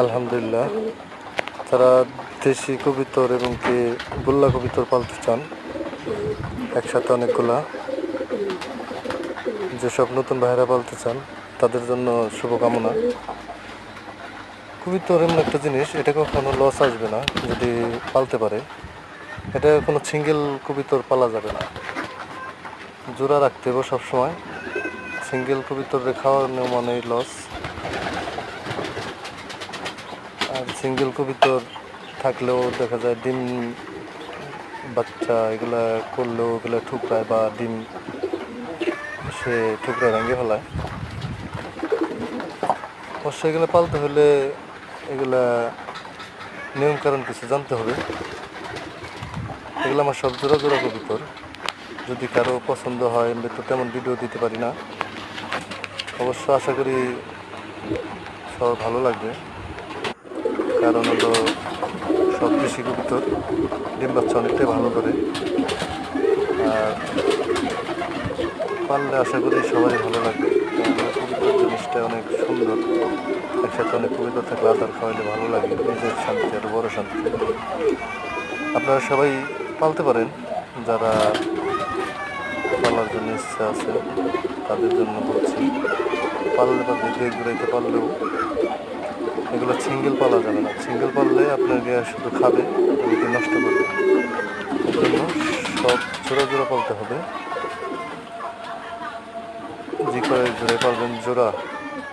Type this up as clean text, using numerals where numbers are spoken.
আলহামদুলিল্লাহ। তারা দেশি কবুতর এবং কি গোল্লা কবুতর পালতে চান একসাথে অনেকগুলা, যেসব নতুন ভাইরা পালতে চান তাদের জন্য শুভকামনা। কবুতর এমন একটা জিনিস, এটা কখনো লস আসবে না যদি পালতে পারে। এটা কোনো সিঙ্গেল কবুতর পালা যাবে না, জোড়া রাখতে হবে সবসময়। সিঙ্গেল কবুতর খাওয়ানো মানেই লস। আর সিঙ্গেল কবুতর থাকলেও দেখা যায় ডিম বাচ্চা এগুলা করলেও ওগুলো ঠুকরায় বা ডিম সে ঠুকরায় ভেঙে ফেলায়। অবশ্যই এগুলো পালতে হলে এগুলা নিয়মকানুন কিছু জানতে হবে। এগুলো আমার সব জোড়া জোড়া কবুতর। যদি কারো পছন্দ হয়, আমি তো তেমন ভিডিও দিতে পারি না। অবশ্য আশা করি সবার ভালো লাগবে, কারণ হলো সব দেশি কবুতর ডিম বাচ্চা অনেকটাই ভালো করে। আর পাললে আশা করি সবারই ভালো লাগবে, কারণ কবুতর জিনিসটা অনেক সুন্দর। একসাথে অনেক কবুতর থাকলে আদার খাওয়াইলে ভালো লাগে, নিজের শান্তি আর বড় শান্তি। আপনারা সবাই পালতে পারেন, যারা পালার জন্য ইচ্ছা আছে তাদের জন্য বলছি। পাললে বা ঘুরে ঘুরাইতে পারলেও এগুলো সিঙ্গেল পালা যাবে না। সিঙ্গেল পাললে আপনাকে শুধু খাবে, এদিকে নষ্ট করবে। এর জন্য সব জোড়া জোড়া পালতে হবে। যে কয় জোড়ায় পালবেন জোড়া